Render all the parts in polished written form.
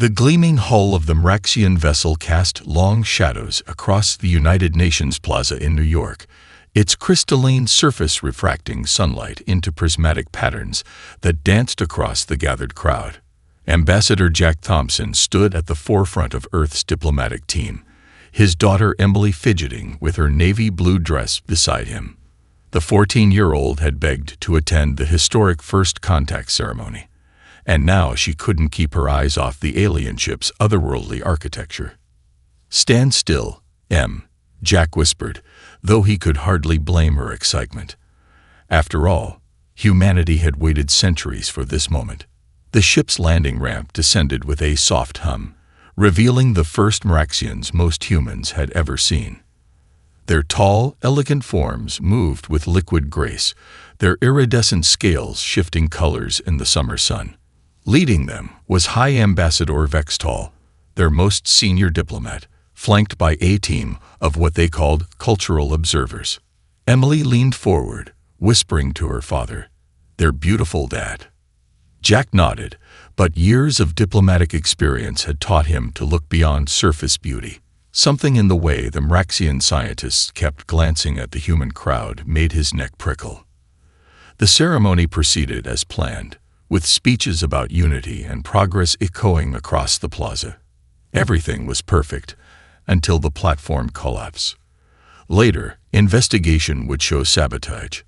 The gleaming hull of the Mraxian vessel cast long shadows across the United Nations Plaza in New York, its crystalline surface refracting sunlight into prismatic patterns that danced across the gathered crowd. Ambassador Jack Thompson stood at the forefront of Earth's diplomatic team, his daughter Emily fidgeting with her navy blue dress beside him. The 14-year-old had begged to attend the historic first contact ceremony, and now she couldn't keep her eyes off the alien ship's otherworldly architecture. "Stand still, Em," Jack whispered, though he could hardly blame her excitement. After all, humanity had waited centuries for this moment. The ship's landing ramp descended with a soft hum, revealing the first Mraxians most humans had ever seen. Their tall, elegant forms moved with liquid grace, their iridescent scales shifting colors in the summer sun. Leading them was High Ambassador Vextall, their most senior diplomat, flanked by a team of what they called cultural observers. Emily leaned forward, whispering to her father, "Their beautiful dad." Jack nodded, but years of diplomatic experience had taught him to look beyond surface beauty. Something in the way the Mraxian scientists kept glancing at the human crowd made his neck prickle. The ceremony proceeded as planned, with speeches about unity and progress echoing across the plaza. Everything was perfect until the platform collapsed. Later, investigation would show sabotage.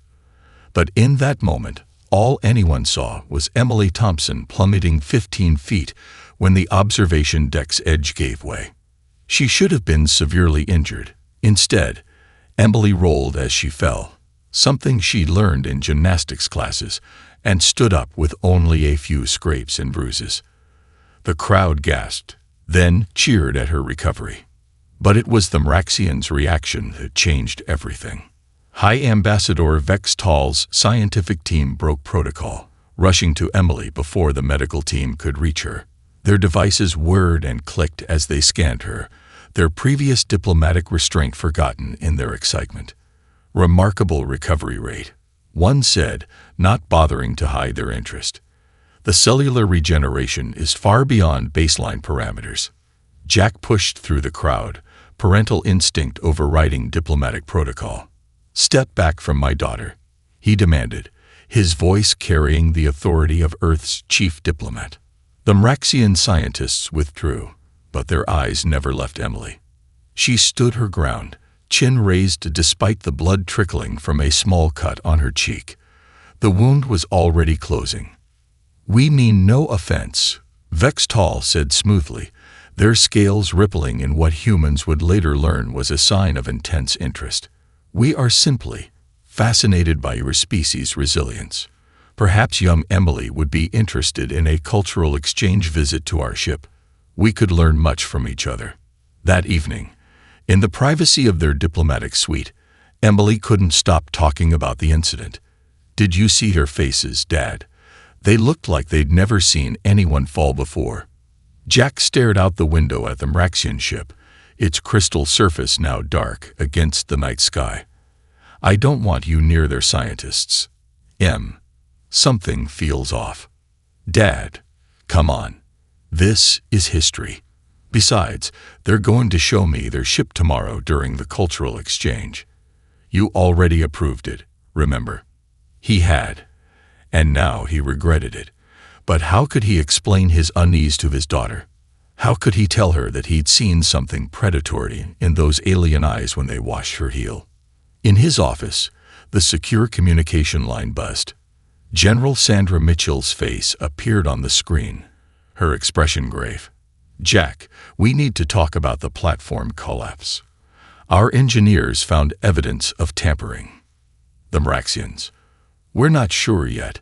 But in that moment, all anyone saw was Emily Thompson plummeting 15 feet when the observation deck's edge gave way. She should have been severely injured. Instead, Emily rolled as she fell, something she learned in gymnastics classes, and stood up with only a few scrapes and bruises. The crowd gasped, then cheered at her recovery. But it was the Mraxians' reaction that changed everything. High Ambassador Vextall's scientific team broke protocol, rushing to Emily before the medical team could reach her. Their devices whirred and clicked as they scanned her, their previous diplomatic restraint forgotten in their excitement. "Remarkable recovery rate," one said, not bothering to hide their interest. "The cellular regeneration is far beyond baseline parameters." Jack pushed through the crowd, parental instinct overriding diplomatic protocol. "Step back from my daughter," he demanded, his voice carrying the authority of Earth's chief diplomat. The Mraxian scientists withdrew, but their eyes never left Emily. She stood her ground, chin raised despite the blood trickling from a small cut on her cheek. The wound was already closing. "We mean no offense," Vextall said smoothly, their scales rippling in what humans would later learn was a sign of intense interest. "We are simply fascinated by your species' resilience. Perhaps young Emily would be interested in a cultural exchange visit to our ship. We could learn much from each other." That evening, in the privacy of their diplomatic suite, Emily couldn't stop talking about the incident. "Did you see their faces, Dad? They looked like they'd never seen anyone fall before." Jack stared out the window at the Mraxian ship, its crystal surface now dark against the night sky. "I don't want you near their scientists. Em, something feels off." "Dad, come on. This is history. Besides, they're going to show me their ship tomorrow during the cultural exchange. You already approved it, remember?" He had, and now he regretted it. But how could he explain his unease to his daughter? How could he tell her that he'd seen something predatory in those alien eyes when they washed her heel? In his office, the secure communication line buzzed. General Sandra Mitchell's face appeared on the screen, her expression grave. "Jack, we need to talk about the platform collapse. Our engineers found evidence of tampering." The Mraxians. "We're not sure yet,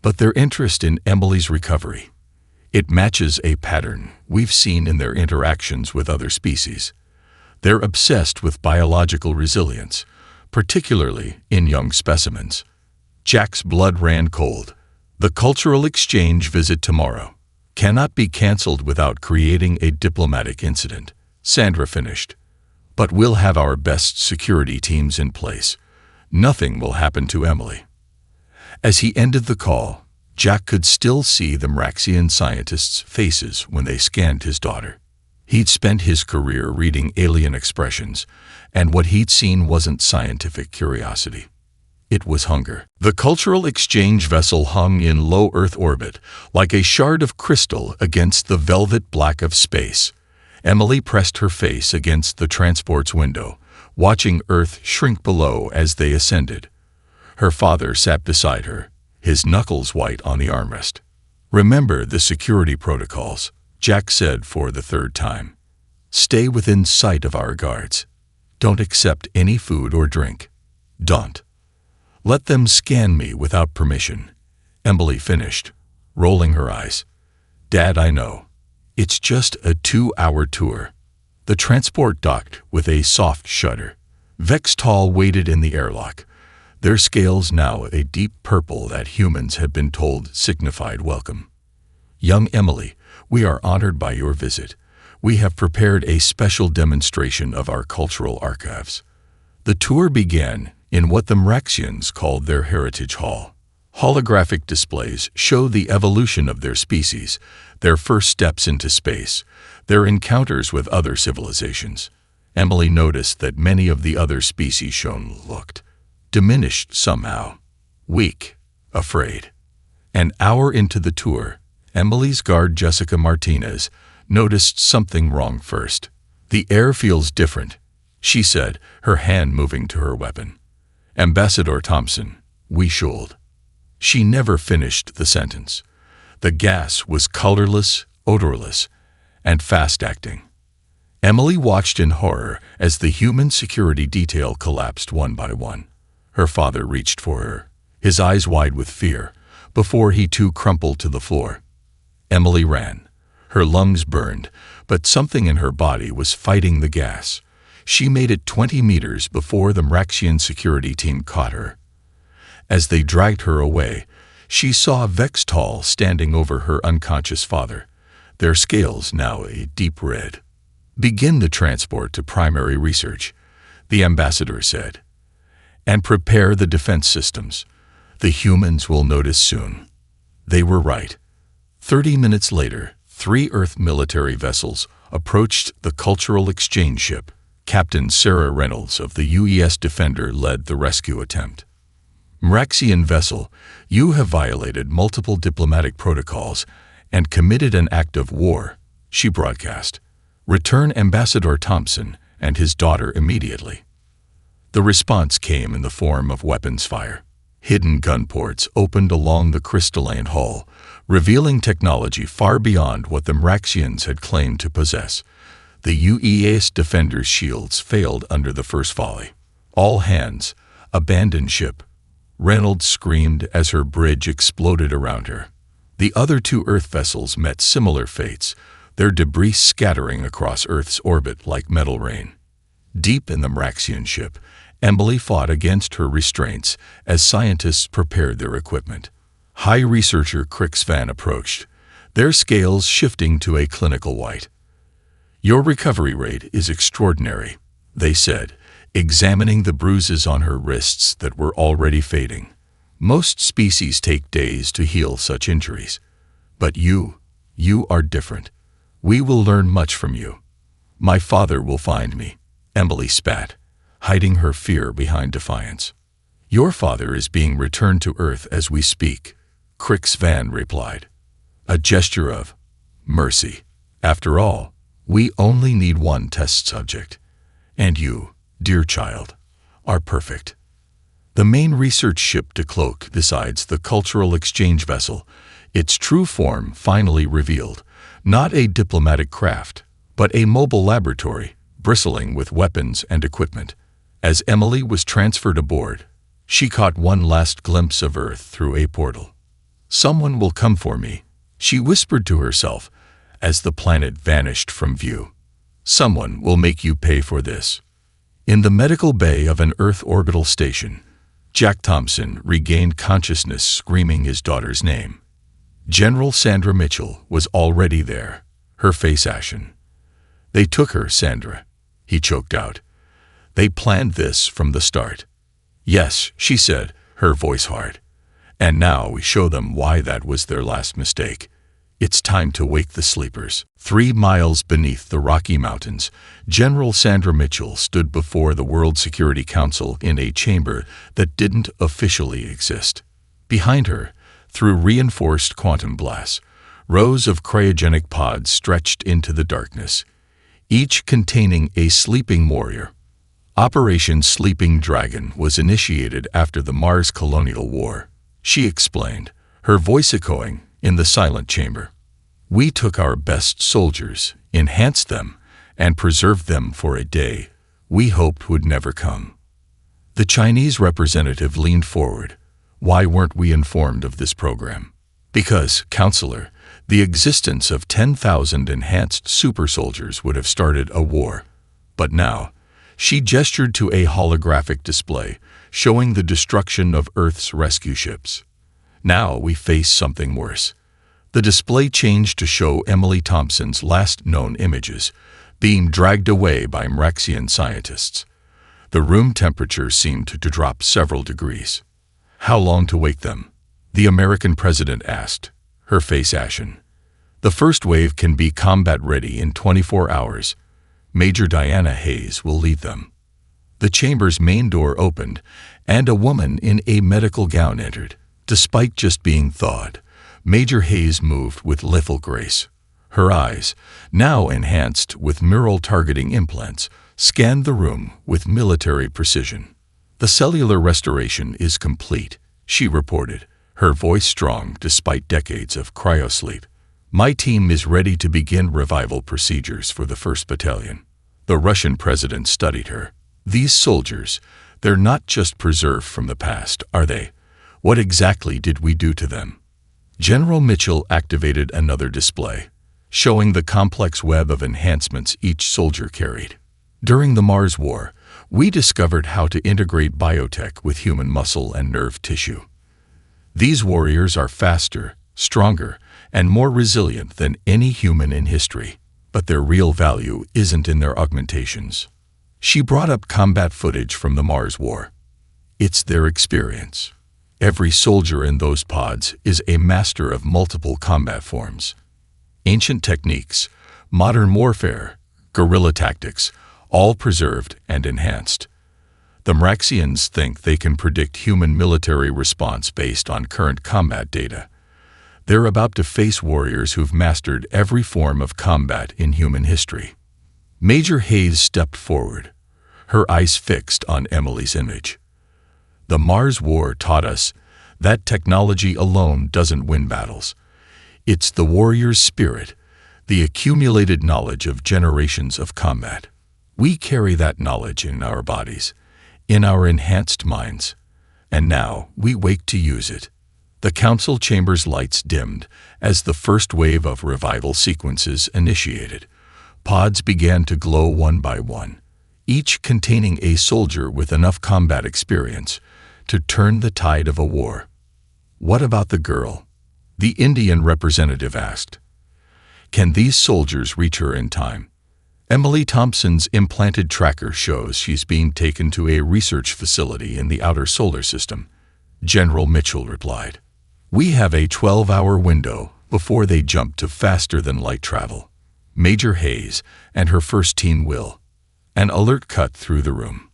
but their interest in Emily's recovery. It matches a pattern we've seen in their interactions with other species. They're obsessed with biological resilience, particularly in young specimens." Jack's blood ran cold. "The cultural exchange visit tomorrow cannot be canceled without creating a diplomatic incident," Sandra finished. "But we'll have our best security teams in place. Nothing will happen to Emily." As he ended the call, Jack could still see the Mraxian scientists' faces when they scanned his daughter. He'd spent his career reading alien expressions, and what he'd seen wasn't scientific curiosity. It was hunger. The cultural exchange vessel hung in low Earth orbit, like a shard of crystal against the velvet black of space. Emily pressed her face against the transport's window, watching Earth shrink below as they ascended. Her father sat beside her, his knuckles white on the armrest. "Remember the security protocols," Jack said for the third time. "Stay within sight of our guards. Don't accept any food or drink. Don't let them scan me without permission," Emily finished, rolling her eyes. "Dad, I know. It's just a 2-hour tour." The transport docked with a soft shudder. Vextall waited in the airlock, their scales now a deep purple that humans had been told signified welcome. "Young Emily, we are honored by your visit. We have prepared a special demonstration of our cultural archives." The tour began in what the Mraxians called their Heritage Hall. Holographic displays show the evolution of their species, their first steps into space, their encounters with other civilizations. Emily noticed that many of the other species shown looked diminished somehow, weak, afraid. An hour into the tour, Emily's guard Jessica Martinez noticed something wrong first. "The air feels different," she said, her hand moving to her weapon. "Ambassador Thompson, we should." She never finished the sentence. The gas was colorless, odorless, and fast-acting. Emily watched in horror as the human security detail collapsed one by one. Her father reached for her, his eyes wide with fear, before he too crumpled to the floor. Emily ran. Her lungs burned, but something in her body was fighting the gas. She made it 20 meters before the Mraxian security team caught her. As they dragged her away, she saw Vextall standing over her unconscious father, their scales now a deep red. "Begin the transport to primary research," the ambassador said, "and prepare the defense systems. The humans will notice soon." They were right. 30 minutes later, 3 Earth military vessels approached the cultural exchange ship. Captain Sarah Reynolds of the UES Defender led the rescue attempt. "Mraxian vessel, you have violated multiple diplomatic protocols and committed an act of war," she broadcast. "Return Ambassador Thompson and his daughter immediately." The response came in the form of weapons fire. Hidden gun ports opened along the crystalline hull, revealing technology far beyond what the Mraxians had claimed to possess. The UES Defender's shields failed under the first volley. "All hands, abandon ship," Reynolds screamed as her bridge exploded around her. The other 2 Earth vessels met similar fates, their debris scattering across Earth's orbit like metal rain. Deep in the Mraxian ship, Emily fought against her restraints as scientists prepared their equipment. High researcher Crix Van approached, their scales shifting to a clinical white. "Your recovery rate is extraordinary," they said, examining the bruises on her wrists that were already fading. "Most species take days to heal such injuries. But you are different. We will learn much from you." "My father will find me," Emily spat, hiding her fear behind defiance. "Your father is being returned to Earth as we speak," Crix Van replied. A gesture of mercy. "After all, we only need one test subject. And you, dear child, are perfect." The main research ship to cloak besides the cultural exchange vessel, its true form finally revealed, not a diplomatic craft, but a mobile laboratory, bristling with weapons and equipment. As Emily was transferred aboard, she caught one last glimpse of Earth through a portal. "Someone will come for me," she whispered to herself as the planet vanished from view. "Someone will make you pay for this." In the medical bay of an Earth orbital station, Jack Thompson regained consciousness, screaming his daughter's name. General Sandra Mitchell was already there, her face ashen. "They took her, Sandra," he choked out. "They planned this from the start." "Yes," she said, her voice hard. And now we show them why that was their last mistake. It's time to wake the sleepers. 3 miles beneath the Rocky Mountains, General Sandra Mitchell stood before the World Security Council in a chamber that didn't officially exist. Behind her, through reinforced quantum glass, rows of cryogenic pods stretched into the darkness, each containing a sleeping warrior. Operation Sleeping Dragon was initiated after the Mars Colonial War, she explained, her voice echoing in the silent chamber. We took our best soldiers, enhanced them, and preserved them for a day we hoped would never come. The Chinese representative leaned forward. Why weren't we informed of this program? Because, Counselor, the existence of 10,000 enhanced super soldiers would have started a war. But now, she gestured to a holographic display showing the destruction of Earth's rescue ships. Now we face something worse. The display changed to show Emily Thompson's last known images being dragged away by Mraxian scientists. The room temperature seemed to drop several degrees. How long to wake them? The American president asked, her face ashen. The first wave can be combat ready in 24 hours. Major Diana Hayes will lead them. The chamber's main door opened, and a woman in a medical gown entered. Despite just being thawed, Major Hayes moved with little grace. Her eyes, now enhanced with neural targeting implants, scanned the room with military precision. The cellular restoration is complete, she reported, her voice strong despite decades of cryo-sleep. My team is ready to begin revival procedures for the 1st Battalion. The Russian president studied her. These soldiers, they're not just preserved from the past, are they? What exactly did we do to them? General Mitchell activated another display, showing the complex web of enhancements each soldier carried. During the Mars War, we discovered how to integrate biotech with human muscle and nerve tissue. These warriors are faster, stronger, and more resilient than any human in history, but their real value isn't in their augmentations. She brought up combat footage from the Mars War. It's their experience. Every soldier in those pods is a master of multiple combat forms. Ancient techniques, modern warfare, guerrilla tactics, all preserved and enhanced. The Mraxians think they can predict human military response based on current combat data. They're about to face warriors who've mastered every form of combat in human history. Major Hayes stepped forward, her eyes fixed on Emily's image. The Mars War taught us that technology alone doesn't win battles. It's the warrior's spirit, the accumulated knowledge of generations of combat. We carry that knowledge in our bodies, in our enhanced minds, and now we wake to use it. The council chamber's lights dimmed as the first wave of revival sequences initiated. Pods began to glow one by one, each containing a soldier with enough combat experience to turn the tide of a war. What about the girl? The Indian representative asked. Can these soldiers reach her in time? Emily Thompson's implanted tracker shows she's being taken to a research facility in the outer solar system. General Mitchell replied. We have a 12-hour window before they jump to faster-than-light travel. Major Hayes and her first team will. An alert cut through the room.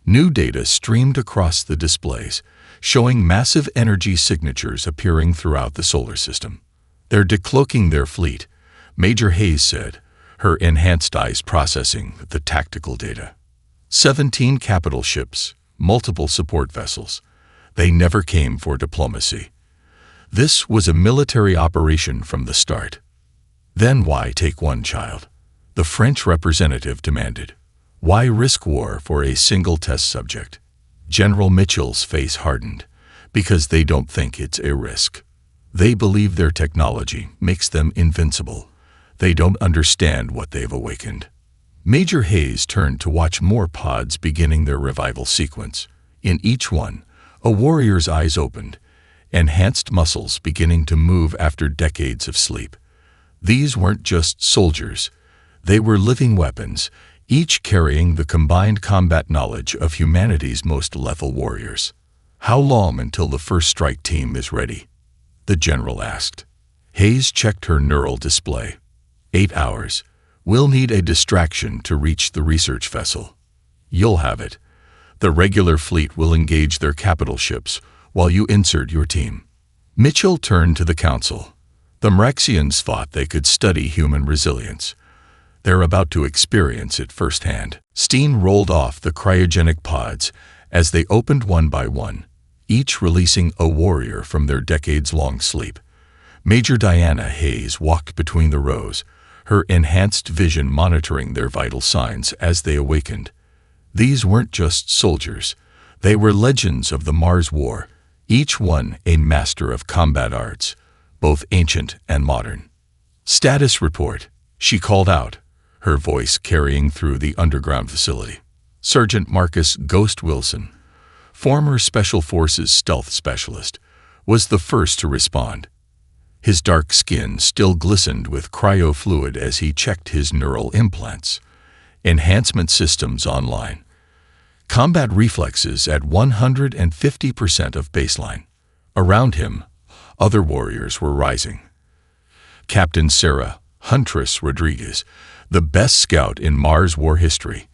New data streamed across the displays, showing massive energy signatures appearing throughout the solar system. They're decloaking their fleet, Major Hayes said, her enhanced eyes processing the tactical data. 17 capital ships, multiple support vessels. They never came for diplomacy. This was a military operation from the start. Then why take one child? The French representative demanded. Why risk war for a single test subject? General Mitchell's face hardened, because they don't think it's a risk. They believe their technology makes them invincible. They don't understand what they've awakened. Major Hayes turned to watch more pods beginning their revival sequence. In each one, a warrior's eyes opened, enhanced muscles beginning to move after decades of sleep. These weren't just soldiers. They were living weapons, each carrying the combined combat knowledge of humanity's most lethal warriors. "How long until the first strike team is ready?" the general asked. Hayes checked her neural display. 8 hours. We'll need a distraction to reach the research vessel. You'll have it. The regular fleet will engage their capital ships while you insert your team. Mitchell turned to the council. The Mrexians thought they could study human resilience. They're about to experience it firsthand. Steam rolled off the cryogenic pods as they opened one by one, each releasing a warrior from their decades-long sleep. Major Diana Hayes walked between the rows, her enhanced vision monitoring their vital signs as they awakened. These weren't just soldiers. They were legends of the Mars War, each one a master of combat arts, both ancient and modern. "Status report," she called out, her voice carrying through the underground facility. Sergeant Marcus "Ghost" Wilson, former Special Forces stealth specialist, was the first to respond. His dark skin still glistened with cryo-fluid as he checked his neural implants. Enhancement systems online. Combat reflexes at 150% of baseline. Around him, other warriors were rising. Captain Sarah Huntress Rodriguez, the best scout in Mars war history.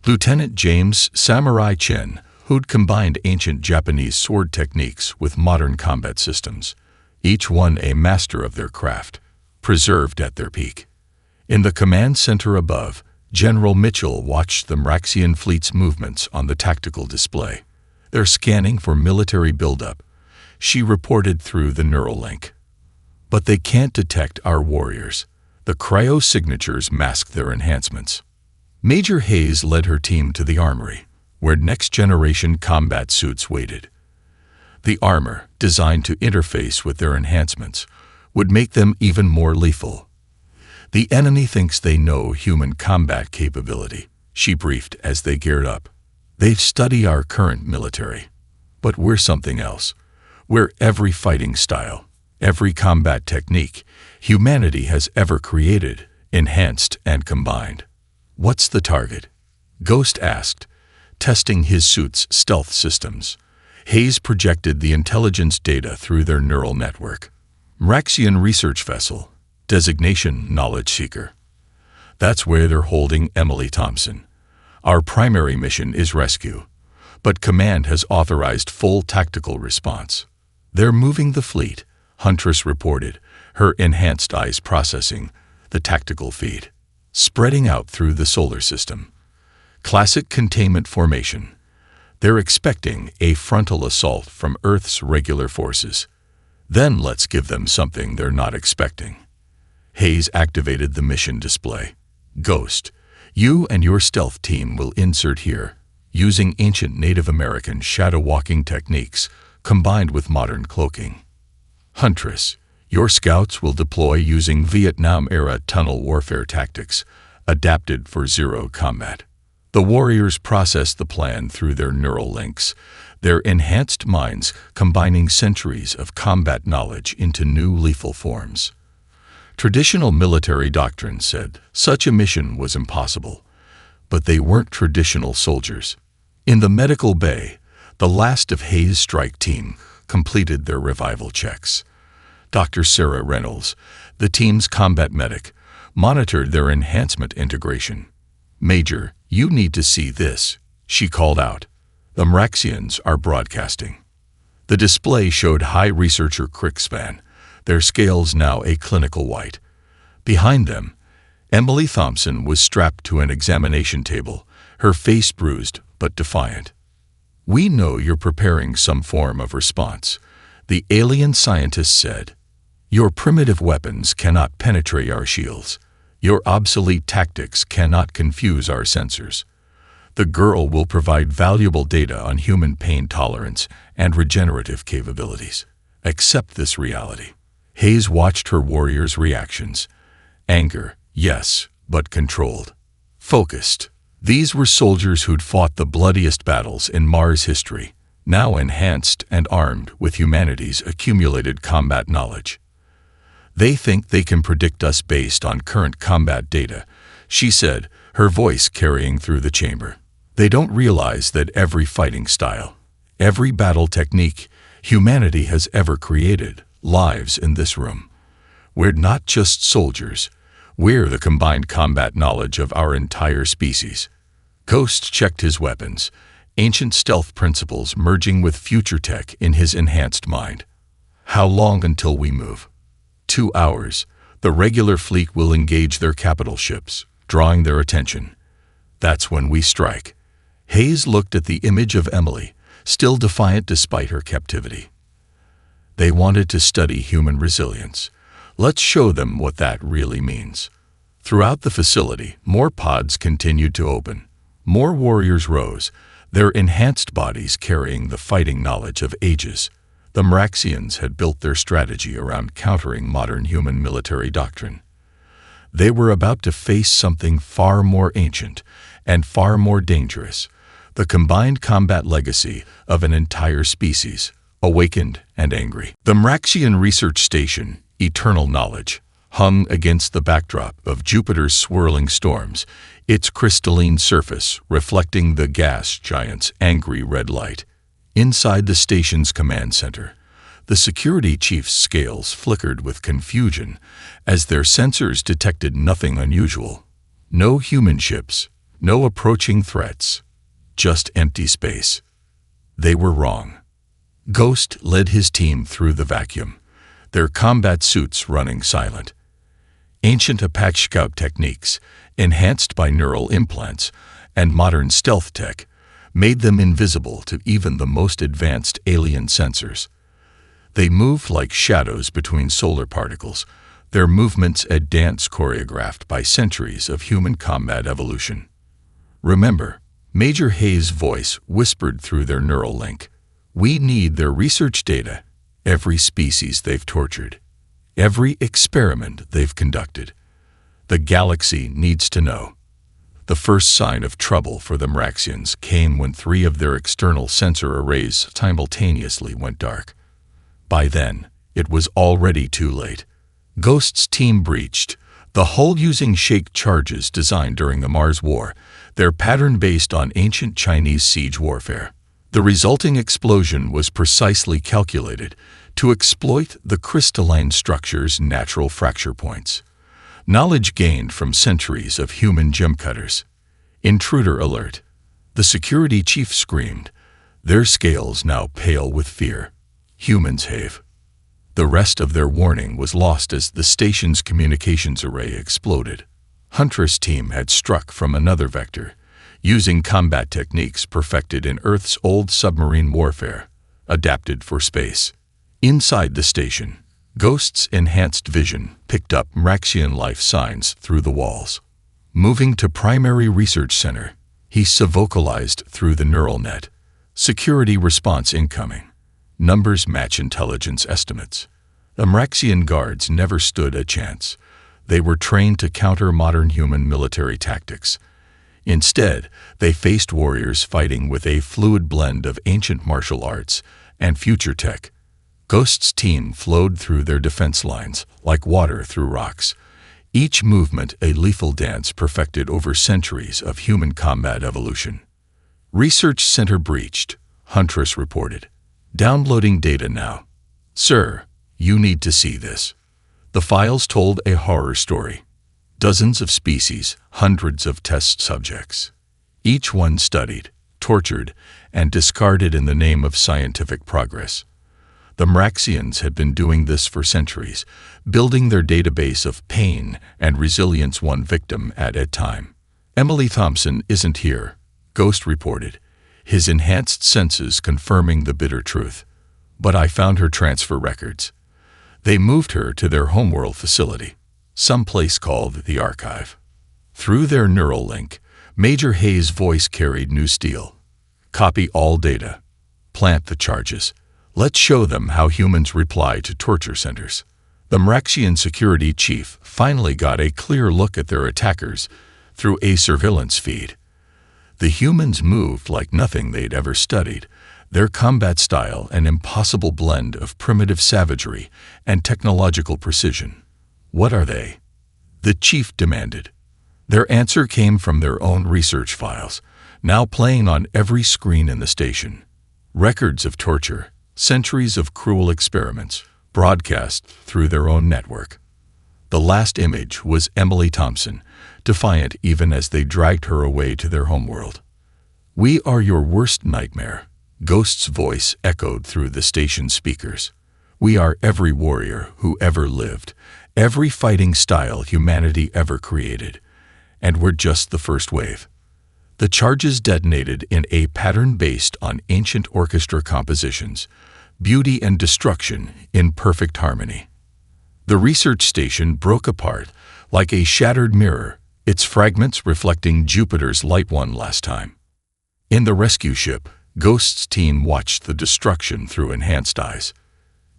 Lieutenant James Samurai Chen, who'd combined ancient Japanese sword techniques with modern combat systems, each one a master of their craft, preserved at their peak. In the command center above, General Mitchell watched the Mrexian fleet's movements on the tactical display. They're scanning for military buildup, she reported through the neural link. But they can't detect our warriors. The cryo signatures mask their enhancements. Major Hayes led her team to the armory, where next-generation combat suits waited. The armor, designed to interface with their enhancements, would make them even more lethal. "The enemy thinks they know human combat capability," she briefed as they geared up. "They study our current military. But we're something else. We're every fighting style, every combat technique humanity has ever created, enhanced and combined." "What's the target?" Ghost asked, testing his suit's stealth systems. Hayes projected the intelligence data through their neural network. "Mrexian research vessel. Designation Knowledge Seeker. That's where they're holding Emily Thompson. Our primary mission is rescue, but Command has authorized full tactical response. They're moving the fleet," Huntress reported, her enhanced eyes processing the tactical feed. "Spreading out through the solar system. Classic containment formation. They're expecting a frontal assault from Earth's regular forces. Then let's give them something they're not expecting." Hayes activated the mission display. "Ghost, you and your stealth team will insert here, using ancient Native American shadow-walking techniques combined with modern cloaking. Huntress, your scouts will deploy using Vietnam-era tunnel warfare tactics, adapted for zero combat." The warriors processed the plan through their neural links, their enhanced minds combining centuries of combat knowledge into new lethal forms. Traditional military doctrine said such a mission was impossible, but they weren't traditional soldiers. In the medical bay, the last of Hayes' strike team completed their revival checks. Dr. Sarah Reynolds, the team's combat medic, monitored their enhancement integration. "Major, you need to see this," she called out. "The Mrexians are broadcasting." The display showed high researcher Crickspan, their scales now a clinical white. Behind them, Emily Thompson was strapped to an examination table, her face bruised but defiant. "We know you're preparing some form of response," the alien scientist said. "Your primitive weapons cannot penetrate our shields. Your obsolete tactics cannot confuse our sensors. The girl will provide valuable data on human pain tolerance and regenerative capabilities. Accept this reality." Hayes watched her warriors' reactions. Anger, yes, but controlled. Focused. These were soldiers who'd fought the bloodiest battles in Mars history, now enhanced and armed with humanity's accumulated combat knowledge. "They think they can predict us based on current combat data," she said, her voice carrying through the chamber. "They don't realize that every fighting style, Every battle technique humanity has ever created lives in this room. We're not just soldiers. We're the combined combat knowledge of our entire species. Ghost checked his weapons, ancient stealth principles merging with future tech in his enhanced mind. How long until we move? 2 hours. The regular fleet will engage their capital ships, drawing their attention. That's when we strike. Hayes looked at the image of Emily, still defiant despite her captivity. They wanted to study human resilience. Let's show them what that really means. Throughout the facility, more pods continued to open. More warriors rose, their enhanced bodies carrying the fighting knowledge of ages. The Mraxians had built their strategy around countering modern human military doctrine. They were about to face something far more ancient and far more dangerous, the combined combat legacy of an entire species, awakened and angry. The Mraxian research station, Eternal Knowledge, hung against the backdrop of Jupiter's swirling storms, its crystalline surface reflecting the gas giant's angry red light. Inside the station's command center, the security chief's scales flickered with confusion as their sensors detected nothing unusual. No human ships, no approaching threats, just empty space. They were wrong. Ghost led his team through the vacuum, their combat suits running silent. Ancient Apache scout techniques, enhanced by neural implants and modern stealth tech, made them invisible to even the most advanced alien sensors. They moved like shadows between solar particles, their movements a dance choreographed by centuries of human combat evolution. Remember, Major Hayes' voice whispered through their neural link. We need their research data, every species they've tortured, every experiment they've conducted. The galaxy needs to know. The first sign of trouble for the Mraxians came when 3 of their external sensor arrays simultaneously went dark. By then, it was already too late. Ghost's team breached, the hull using shake charges designed during the Mars War, their pattern based on ancient Chinese siege warfare. The resulting explosion was precisely calculated to exploit the crystalline structure's natural fracture points. Knowledge gained from centuries of human gem cutters. Intruder alert. The security chief screamed, their scales now pale with fear. Humans have. The rest of their warning was lost as the station's communications array exploded. Huntress team had struck from another vector, using combat techniques perfected in Earth's old submarine warfare, adapted for space. Inside the station, Ghost's enhanced vision picked up Mraxian life signs through the walls. Moving to Primary Research Center, he vocalized through the neural net. Security response incoming. Numbers match intelligence estimates. The Mraxian guards never stood a chance. They were trained to counter modern human military tactics. Instead, they faced warriors fighting with a fluid blend of ancient martial arts and future tech. Ghost's team flowed through their defense lines like water through rocks, each movement a lethal dance perfected over centuries of human combat evolution. Research center breached, Huntress reported. Downloading data now. Sir, you need to see this. The files told a horror story. Dozens of species, hundreds of test subjects. Each one studied, tortured, and discarded in the name of scientific progress. The Mraxians had been doing this for centuries, building their database of pain and resilience one victim at a time. Emily Thompson isn't here, Ghost reported, his enhanced senses confirming the bitter truth. But I found her transfer records. They moved her to their homeworld facility, some place called the Archive. Through their neural link, Major Hayes' voice carried new steel. Copy all data. Plant the charges. Let's show them how humans reply to torture centers. The Mraxian security chief finally got a clear look at their attackers through a surveillance feed. The humans moved like nothing they'd ever studied, their combat style an impossible blend of primitive savagery and technological precision. What are they? The chief demanded. Their answer came from their own research files, now playing on every screen in the station. Records of torture, centuries of cruel experiments, broadcast through their own network. The last image was Emily Thompson, defiant even as they dragged her away to their homeworld. "We are your worst nightmare," Ghost's voice echoed through the station speakers. "We are every warrior who ever lived, every fighting style humanity ever created, and we're just the first wave." The charges detonated in a pattern based on ancient orchestra compositions, beauty and destruction in perfect harmony. The research station broke apart like a shattered mirror, its fragments reflecting Jupiter's light one last time. In the rescue ship, Ghost's team watched the destruction through enhanced eyes.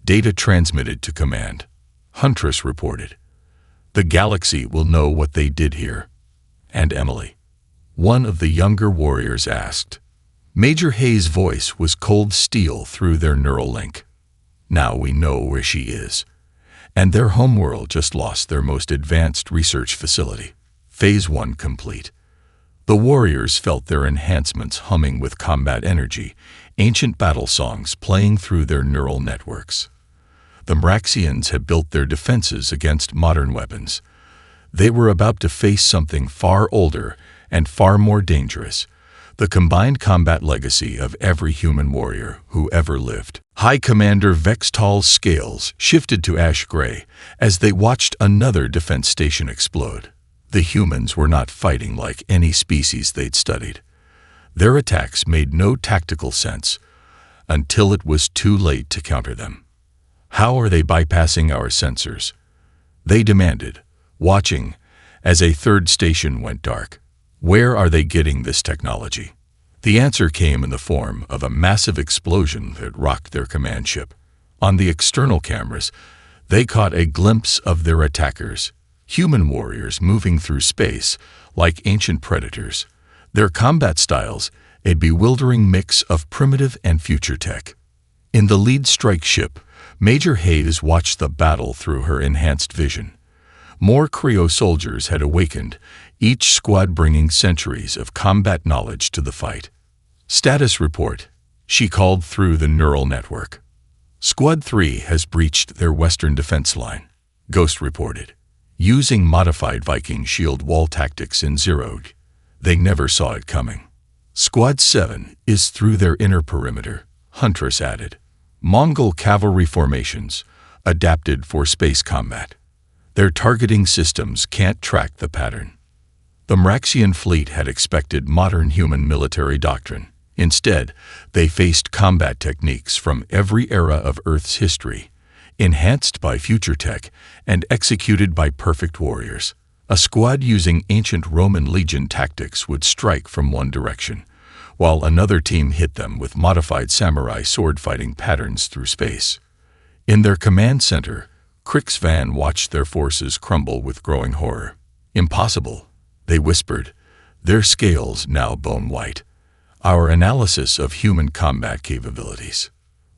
Data transmitted to command. Huntress reported, "The galaxy will know what they did here." "And Emily?" one of the younger warriors asked. Major Hayes' voice was cold steel through their neural link. "Now we know where she is. And their homeworld just lost their most advanced research facility. Phase 1 complete." The warriors felt their enhancements humming with combat energy, ancient battle songs playing through their neural networks. The Mraxians had built their defenses against modern weapons. They were about to face something far older and far more dangerous, the combined combat legacy of every human warrior who ever lived. High Commander Vextal's scales shifted to ash gray as they watched another defense station explode. The humans were not fighting like any species they'd studied. Their attacks made no tactical sense until it was too late to counter them. "How are they bypassing our sensors?" they demanded, watching as a third station went dark. "Where are they getting this technology?" The answer came in the form of a massive explosion that rocked their command ship. On the external cameras, they caught a glimpse of their attackers, human warriors moving through space like ancient predators. Their combat styles, a bewildering mix of primitive and future tech. In the lead strike ship, Major Hayes watched the battle through her enhanced vision. More Cryo soldiers had awakened, each squad bringing centuries of combat knowledge to the fight. "Status report," she called through the neural network. "Squad 3 has breached their western defense line," Ghost reported. "Using modified Viking shield wall tactics in Zeroed. They never saw it coming." "Squad 7 is through their inner perimeter," Huntress added. "Mongol cavalry formations, adapted for space combat. Their targeting systems can't track the pattern." The Mraxian fleet had expected modern human military doctrine. Instead, they faced combat techniques from every era of Earth's history, enhanced by future tech and executed by perfect warriors. A squad using ancient Roman legion tactics would strike from one direction, while another team hit them with modified samurai sword-fighting patterns through space. In their command center, Crix Van watched their forces crumble with growing horror. "Impossible," they whispered, their scales now bone-white. "Our analysis of human combat capabilities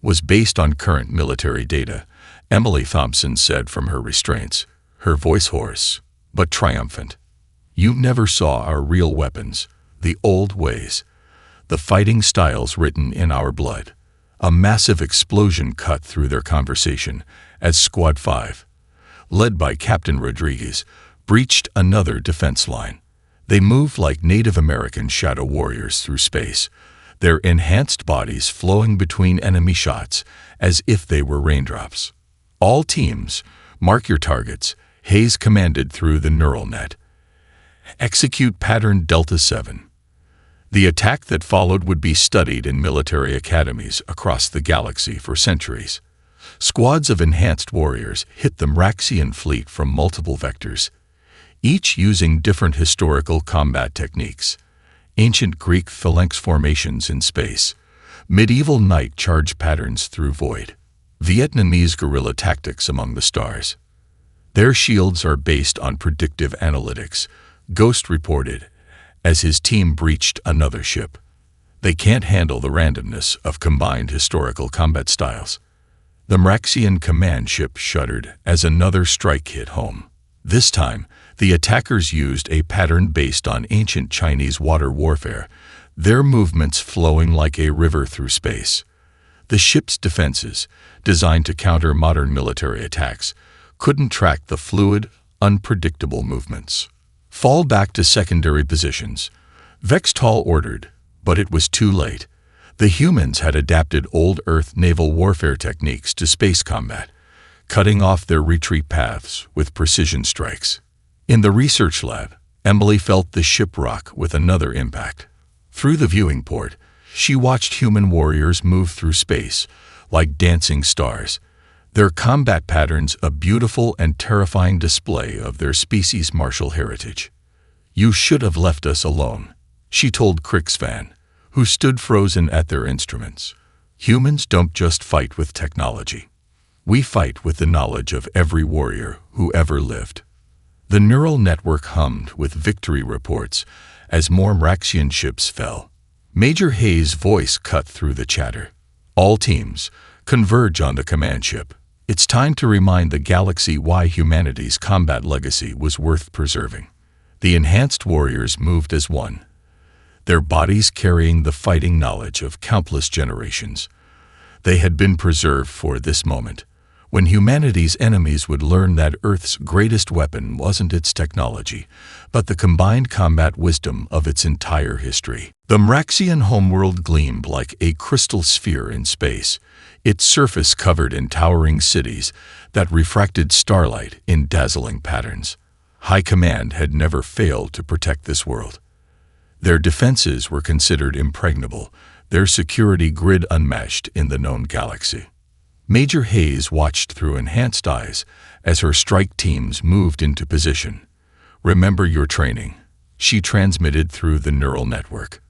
was based on current military data," Emily Thompson said from her restraints, her voice hoarse, but triumphant. "You never saw our real weapons, the old ways, the fighting styles written in our blood." A massive explosion cut through their conversation as Squad 5, led by Captain Rodriguez, breached another defense line. They moved like Native American shadow warriors through space, their enhanced bodies flowing between enemy shots as if they were raindrops. "All teams, mark your targets," Hayes commanded through the neural net. "Execute pattern Delta 7. The attack that followed would be studied in military academies across the galaxy for centuries. Squads of enhanced warriors hit the Mraxian fleet from multiple vectors, each using different historical combat techniques. Ancient Greek phalanx formations in space, medieval night charge patterns through void, Vietnamese guerrilla tactics among the stars. Their shields are based on predictive analytics, Ghost reported, as his team breached another ship. They can't handle the randomness of combined historical combat styles. The Mraxian command ship shuddered as another strike hit home. This time, the attackers used a pattern based on ancient Chinese water warfare, their movements flowing like a river through space, The ship's defenses, designed to counter modern military attacks, couldn't track the fluid, unpredictable movements. "Fall back to secondary positions," Vextall ordered, but it was too late. The humans had adapted old Earth naval warfare techniques to space combat, cutting off their retreat paths with precision strikes. In the research lab, Emily felt the ship rock with another impact. Through the viewing port, she watched human warriors move through space like dancing stars, their combat patterns a beautiful and terrifying display of their species' martial heritage. "You should have left us alone," she told Crixvan, who stood frozen at their instruments. "Humans don't just fight with technology. We fight with the knowledge of every warrior who ever lived." The neural network hummed with victory reports as more Mraxian ships fell. Major Hayes' voice cut through the chatter. "All teams, converge on the command ship. It's time to remind the galaxy why humanity's combat legacy was worth preserving." The enhanced warriors moved as one, their bodies carrying the fighting knowledge of countless generations. They had been preserved for this moment, when humanity's enemies would learn that Earth's greatest weapon wasn't its technology, but the combined combat wisdom of its entire history. The Mraxian homeworld gleamed like a crystal sphere in space, its surface covered in towering cities that refracted starlight in dazzling patterns. High Command had never failed to protect this world. Their defenses were considered impregnable, their security grid unmatched in the known galaxy. Major Hayes watched through enhanced eyes as her strike teams moved into position. "Remember your training," she transmitted through the neural network.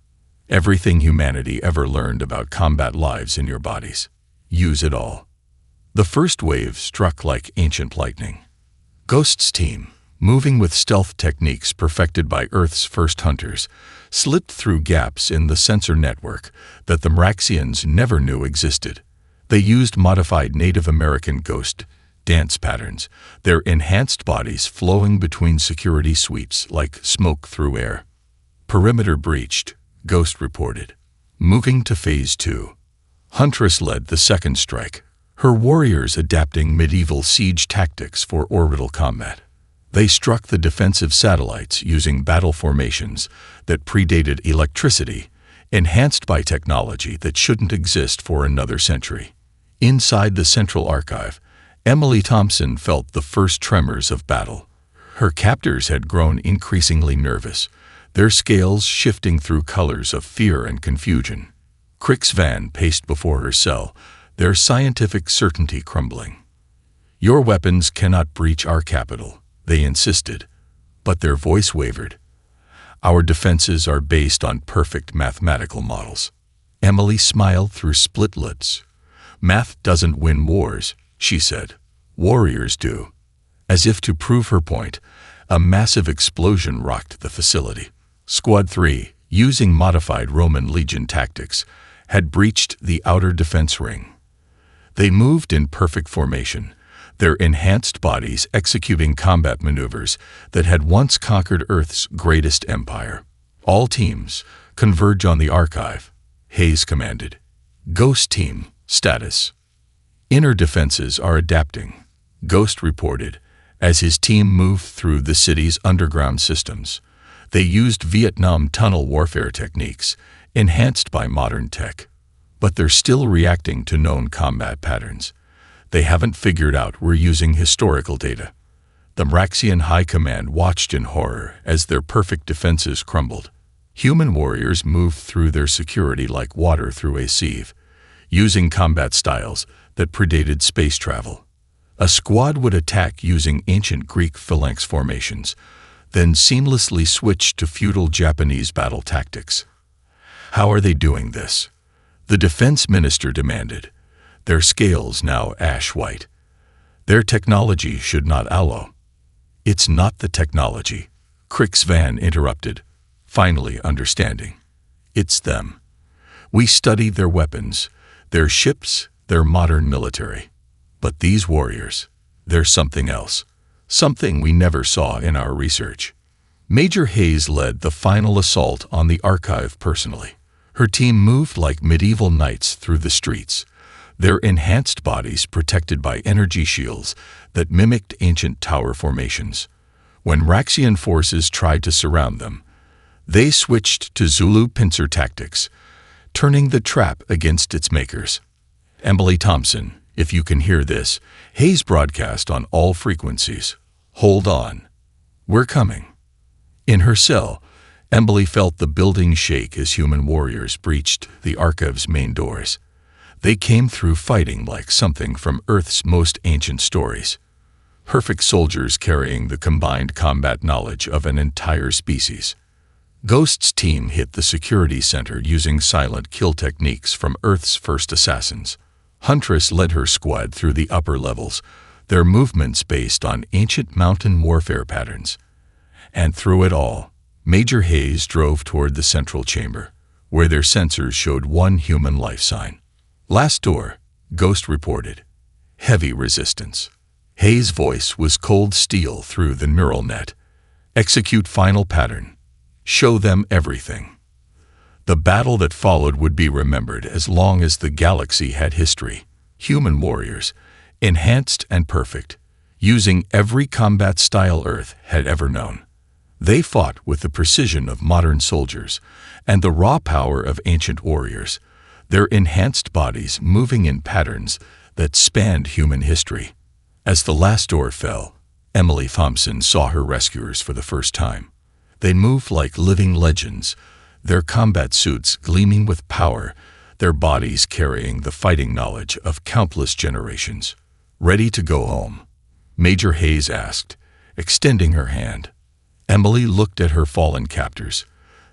"Everything humanity ever learned about combat lives in your bodies. Use it all." The first wave struck like ancient lightning. Ghost's team, moving with stealth techniques perfected by Earth's first hunters, slipped through gaps in the sensor network that the Mraxians never knew existed. They used modified Native American ghost dance patterns, their enhanced bodies flowing between security sweeps like smoke through air. "Perimeter breached," Ghost reported. Moving to Phase 2. Huntress led the second strike, her warriors adapting medieval siege tactics for orbital combat. They struck the defensive satellites using battle formations that predated electricity, enhanced by technology that shouldn't exist for another century. Inside the central archive, Emily Thompson felt the first tremors of battle. Her captors had grown increasingly nervous, their scales shifting through colors of fear and confusion. Crixvan paced before her cell, their scientific certainty crumbling. "Your weapons cannot breach our capital," they insisted, but their voice wavered. "Our defenses are based on perfect mathematical models." Emily smiled through split lips. "Math doesn't win wars," she said. "Warriors do." As if to prove her point, a massive explosion rocked the facility. Squad 3, using modified Roman legion tactics, had breached the outer defense ring. They moved in perfect formation, their enhanced bodies executing combat maneuvers that had once conquered Earth's greatest empire. "All teams, converge on the archive," Hayes commanded. "Ghost team, status." "Inner defenses are adapting," Ghost reported, as his team moved through the city's underground systems. They used Vietnam tunnel warfare techniques, enhanced by modern tech. But they're still reacting to known combat patterns. They haven't figured out we're using historical data. The Mraxian High Command watched in horror as their perfect defenses crumbled. Human warriors moved through their security like water through a sieve, using combat styles that predated space travel. A squad would attack using ancient Greek phalanx formations, then seamlessly switch to feudal Japanese battle tactics. "How are they doing this?" the defense minister demanded, their scales now ash-white. "Their technology should not allow." "It's not the technology," Crixvan interrupted, finally understanding. "It's them. We study their weapons, their ships, their modern military. But these warriors, they're something else, something we never saw in our research." Major Hayes led the final assault on the archive personally. Her team moved like medieval knights through the streets, their enhanced bodies protected by energy shields that mimicked ancient tower formations. When Raxian forces tried to surround them, they switched to Zulu pincer tactics, turning the trap against its makers. Emily Thompson, if you can hear this, Hayes broadcast on all frequencies. Hold on. We're coming. In her cell, Emily felt the building shake as human warriors breached the archive's main doors. They came through fighting like something from Earth's most ancient stories. Perfect soldiers carrying the combined combat knowledge of an entire species. Ghost's team hit the security center using silent kill techniques from Earth's first assassins. Huntress led her squad through the upper levels, their movements based on ancient mountain warfare patterns. And through it all, Major Hayes drove toward the central chamber, where their sensors showed one human life sign. Last door, Ghost reported. Heavy resistance. Hayes' voice was cold steel through the neural net. Execute final pattern. Show them everything. The battle that followed would be remembered as long as the galaxy had history. Human warriors, enhanced and perfect, using every combat style Earth had ever known. They fought with the precision of modern soldiers and the raw power of ancient warriors, their enhanced bodies moving in patterns that spanned human history. As the last door fell, Emily Thompson saw her rescuers for the first time. They moved like living legends, their combat suits gleaming with power, their bodies carrying the fighting knowledge of countless generations. Ready to go home? Major Hayes asked, extending her hand. Emily looked at her fallen captors,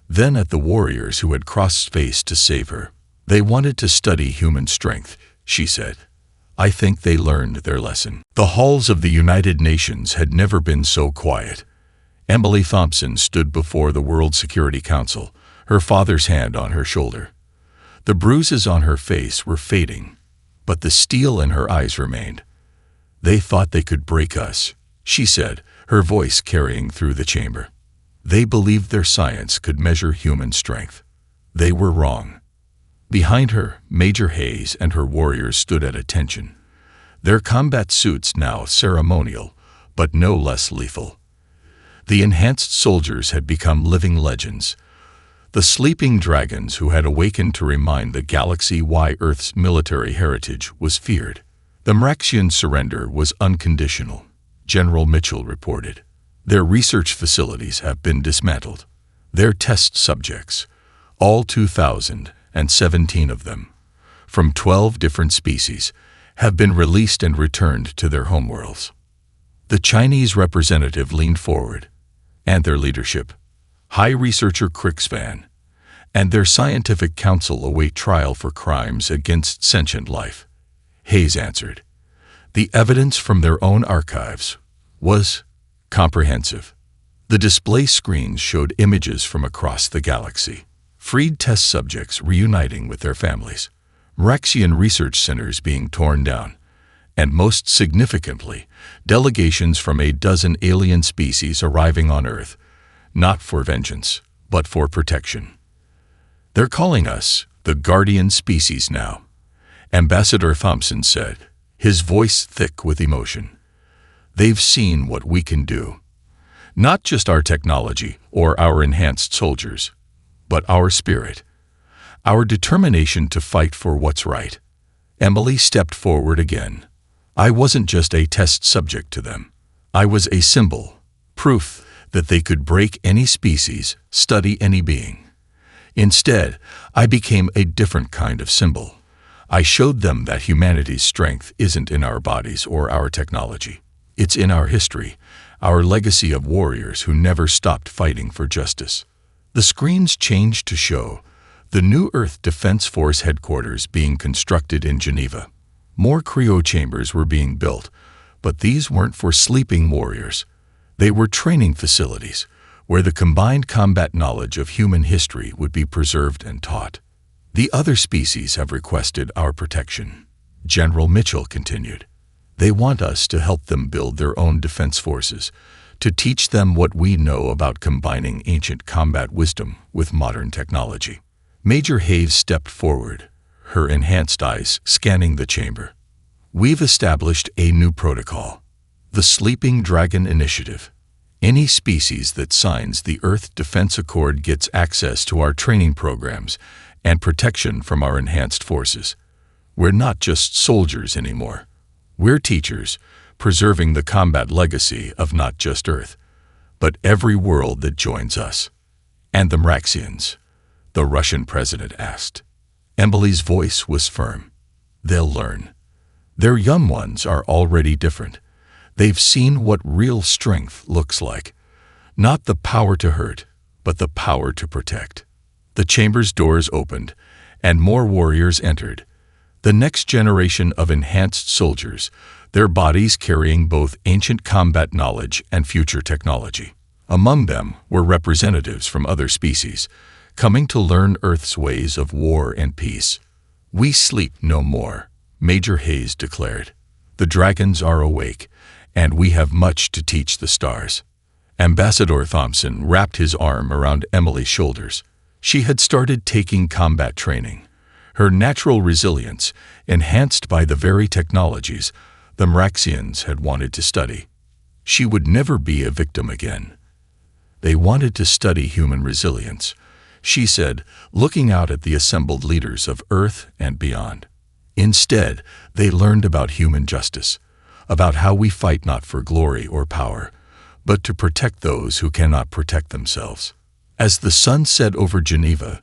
then at the warriors who had crossed space to save her. They wanted to study human strength, she said. I think they learned their lesson. The halls of the United Nations had never been so quiet. Emily Thompson stood before the World Security Council, her father's hand on her shoulder. The bruises on her face were fading, but the steel in her eyes remained. They thought they could break us, she said, her voice carrying through the chamber. They believed their science could measure human strength. They were wrong. Behind her, Major Hayes and her warriors stood at attention, their combat suits now ceremonial, but no less lethal. The enhanced soldiers had become living legends, the sleeping dragons who had awakened to remind the galaxy why Earth's military heritage was feared. The Mraxian surrender was unconditional, General Mitchell reported. Their research facilities have been dismantled. Their test subjects, all 2,017 of them, from 12 different species, have been released and returned to their homeworlds. The Chinese representative leaned forward, and their leadership, High Researcher Crixvan, and their scientific council await trial for crimes against sentient life. Hayes answered. The evidence from their own archives was comprehensive. The display screens showed images from across the galaxy, freed test subjects reuniting with their families, Mraxian research centers being torn down, and most significantly, delegations from a dozen alien species arriving on Earth, not for vengeance, but for protection. They're calling us the Guardian Species now, Ambassador Thompson said, his voice thick with emotion. They've seen what we can do. Not just our technology or our enhanced soldiers, but our spirit, our determination to fight for what's right. Emily stepped forward again. I wasn't just a test subject to them. I was a symbol, proof that they could break any species, study any being. Instead, I became a different kind of symbol. I showed them that humanity's strength isn't in our bodies or our technology. It's in our history, our legacy of warriors who never stopped fighting for justice. The screens changed to show the New Earth Defense Force headquarters being constructed in Geneva. More cryo chambers were being built, but these weren't for sleeping warriors. They were training facilities where the combined combat knowledge of human history would be preserved and taught. The other species have requested our protection, General Mitchell continued. They want us to help them build their own defense forces, to teach them what we know about combining ancient combat wisdom with modern technology. Major Hayes stepped forward, her enhanced eyes scanning the chamber. "We've established a new protocol, the Sleeping Dragon Initiative. Any species that signs the Earth Defense Accord gets access to our training programs and protection from our enhanced forces. We're not just soldiers anymore. We're teachers, preserving the combat legacy of not just Earth, but every world that joins us." "And the Mraxians?" the Russian president asked. Emily's voice was firm. "They'll learn. Their young ones are already different. They've seen what real strength looks like. Not the power to hurt, but the power to protect." The chamber's doors opened, and more warriors entered. The next generation of enhanced soldiers, their bodies carrying both ancient combat knowledge and future technology. Among them were representatives from other species, coming to learn Earth's ways of war and peace. "We sleep no more," Major Hayes declared. "The dragons are awake, and we have much to teach the stars." Ambassador Thompson wrapped his arm around Emily's shoulders. She had started taking combat training. Her natural resilience, enhanced by the very technologies the Mraxians had wanted to study. She would never be a victim again. "They wanted to study human resilience," she said, looking out at the assembled leaders of Earth and beyond. "Instead, they learned about human justice, about how we fight not for glory or power, but to protect those who cannot protect themselves." As the sun set over Geneva,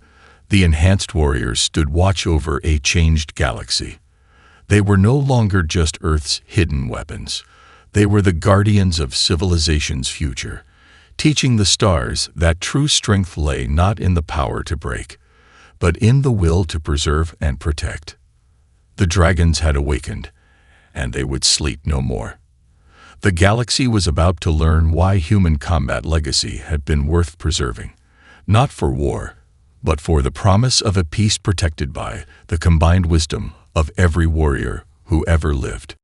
the enhanced warriors stood watch over a changed galaxy. They were no longer just Earth's hidden weapons. They were the guardians of civilization's future, teaching the stars that true strength lay not in the power to break, but in the will to preserve and protect. The dragons had awakened, and they would sleep no more. The galaxy was about to learn why human combat legacy had been worth preserving, not for war, but for the promise of a peace protected by the combined wisdom of every warrior who ever lived.